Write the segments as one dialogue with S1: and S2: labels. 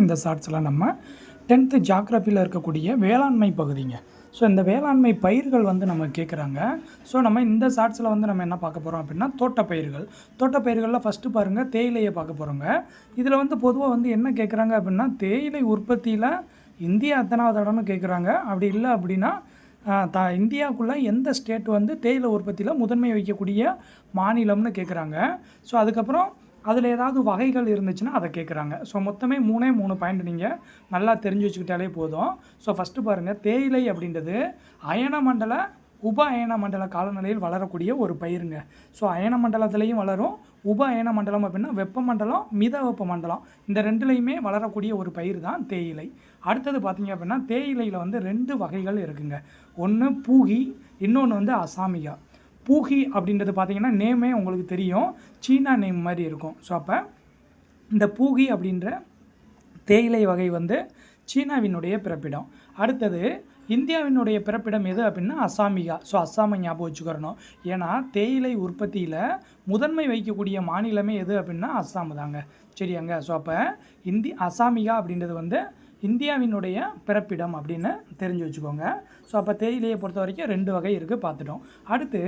S1: இந்த ஷார்ட்ஸில் நம்ம 10th ஜியாகிரஃபியில் இருக்கக்கூடிய வேளாண்மை பகுதிங்க. ஸோ இந்த வேளாண்மை பயிர்கள் வந்து நம்ம கேட்குறாங்க. ஸோ நம்ம இந்த ஷார்ட்ஸில் வந்து நம்ம என்ன பார்க்க போகிறோம் அப்படின்னா தோட்டப்பயிர்கள். தோட்டப்பயிர்களில் ஃபஸ்ட்டு பாருங்கள் தேயிலையை பார்க்க போகிறோங்க. இதில் வந்து பொதுவாக வந்து என்ன கேட்குறாங்க அப்படின்னா தேயிலை உற்பத்தியில் இந்தியா எத்தனாவது இடம்னு கேட்குறாங்க. அப்படி இல்லை அப்படின்னா இந்தியாவுக்குள்ளே எந்த ஸ்டேட் வந்து தேயிலை உற்பத்தியில் முதன்மை வைக்கக்கூடிய மாநிலம்னு கேட்குறாங்க. ஸோ அதுக்கப்புறம் அதில் ஏதாவது வகைகள் இருந்துச்சுன்னா அதை கேட்குறாங்க. ஸோ மொத்தமே 3 பாயிண்ட் நீங்கள் நல்லா தெரிஞ்சு வச்சுக்கிட்டாலே போதும். ஸோ ஃபஸ்ட்டு பாருங்கள் தேயிலை அப்படின்றது அயன மண்டல உப அயன மண்டல காலநிலையில் வளரக்கூடிய ஒரு பயிருங்க. ஸோ அயன மண்டலத்துலேயும் வளரும், உப அயன மண்டலம் அப்படின்னா வெப்பமண்டலம் மித வெப்பமண்டலம் இந்த ரெண்டுலேயுமே வளரக்கூடிய ஒரு பயிர் தான் தேயிலை. அடுத்தது பார்த்திங்க அப்படின்னா தேயிலையில் வந்து 2 வகைகள் இருக்குங்க. ஒன்று பூகி, இன்னொன்று வந்து அசாமியா. பூகி அப்படின்றது பார்த்திங்கன்னா நேமே உங்களுக்கு தெரியும், சீனா நேம் மாதிரி இருக்கும். ஸோ அப்போ இந்த பூகி அப்படின்ற தேயிலை வகை வந்து சீனாவினுடைய பிறப்பிடம். அடுத்தது இந்தியாவினுடைய பிறப்பிடம் எது அப்படின்னா அசாமியா. ஸோ அஸ்ஸாமை ஞாபகம் வச்சுக்கிறணும். ஏன்னா தேயிலை உற்பத்தியில் முதன்மை வைக்கக்கூடிய மாநிலமே எது அப்படின்னா அஸ்ஸாம் தாங்க. சரியாங்க. ஸோ அப்போ அசாமியா அப்படின்றது வந்து இந்தியாவினுடைய பிறப்பிடம் அப்படின்னு தெரிஞ்சு வச்சுக்கோங்க. ஸோ அப்போ தேயிலையை பொறுத்த வரைக்கும் 2 வகை இருக்குது பார்த்துட்டோம். அடுத்து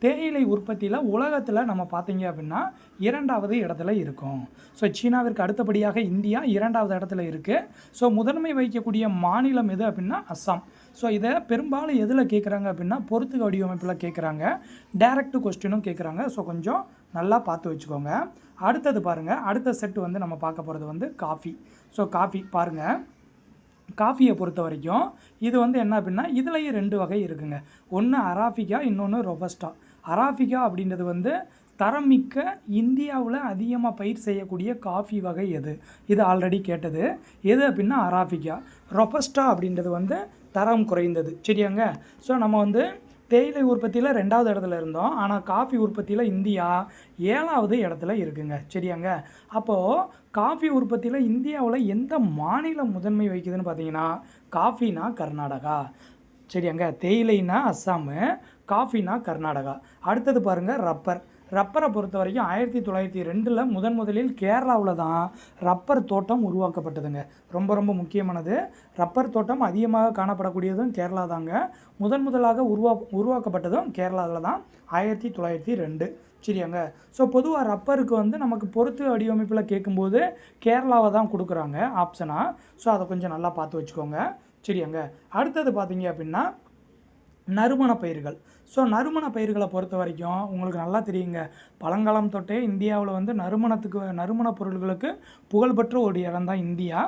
S1: தேயிலை உற்பத்தியில் உலகத்தில் நம்ம பார்த்தீங்க அப்படின்னா 2வது இடத்துல இருக்கும். ஸோ சீனாவிற்கு அடுத்தபடியாக இந்தியா 2வது இடத்துல இருக்குது. ஸோ முதன்மை வைக்கக்கூடிய மாநிலம் எது அப்படின்னா அஸ்ஸாம். ஸோ இதை பெரும்பாலும் எதில் கேட்குறாங்க அப்படின்னா பொறுத்துக வடிவமைப்பில் கேட்குறாங்க, டைரக்ட் கொஸ்டினும் கேட்குறாங்க. ஸோ கொஞ்சம் நல்லா பார்த்து வச்சுக்கோங்க. அடுத்தது பாருங்கள், அடுத்த செட்டு வந்து நம்ம பார்க்க போகிறது வந்து காஃபி. ஸோ காஃபி பாருங்கள், காஃபியை பொறுத்த வரைக்கும் இது வந்து என்ன அப்படின்னா இதுலேயும் 2 வகை இருக்குங்க. ஒன்று அராபிகா, இன்னொன்று ரொபஸ்டா. அராபிகா அப்படின்றது வந்து தரமிக்க இந்தியாவில் அதிகமாக பயிர் செய்யக்கூடிய காஃபி வகை எது? இது ஆல்ரெடி கேட்டது. எது அப்படின்னா அராபிகா. ரொபஸ்டா அப்படின்றது வந்து தரம் குறைந்தது. சரியாங்க. ஸோ நம்ம வந்து தேயிலை உற்பத்தியில் 2வது இடத்துல இருந்தோம், ஆனால் காஃபி உற்பத்தியில் இந்தியா 7வது இடத்துல இருக்குங்க. சரியாங்க. அப்போது காஃபி உற்பத்தியில் இந்தியாவில் எந்த மாநிலம் முதன்மை வைக்குதுன்னு பார்த்தீங்கன்னா காஃபினா கர்நாடகா. சரியாங்க. தேயிலைனா அஸ்ஸாமு, காஃபினா கர்நாடகா. அடுத்தது பாருங்கள் ரப்பர். ரப்பரை பொறுத்த வரைக்கும் 1902 முதலில் கேரளாவில் தான் ரப்பர் தோட்டம் உருவாக்கப்பட்டதுங்க. ரொம்ப முக்கியமானது. ரப்பர் தோட்டம் அதிகமாக காணப்படக்கூடியதும் கேரளா தாங்க. முதலாக உருவாக்கப்பட்டதும் கேரளாவில் தான் 1902. சரியாங்க. ஸோ பொதுவாக ரப்பருக்கு வந்து நமக்கு பொறுத்து வடிவமைப்பில் கேட்கும்போது கேரளாவை தான் கொடுக்குறாங்க ஆப்ஷனாக. ஸோ அதை கொஞ்சம் நல்லா பார்த்து வச்சுக்கோங்க. சரியாங்க. அடுத்தது பார்த்தீங்க அப்படின்னா நறுமண பயிர்கள். ஸோ நறுமண பயிர்களை பொறுத்த வரைக்கும் உங்களுக்கு நல்லா தெரியுங்க, பழங்காலம் தொட்டே இந்தியாவில் வந்து நறுமண பொருட்களுக்கு புகழ்பெற்ற ஒரு இடம் தான் இந்தியா.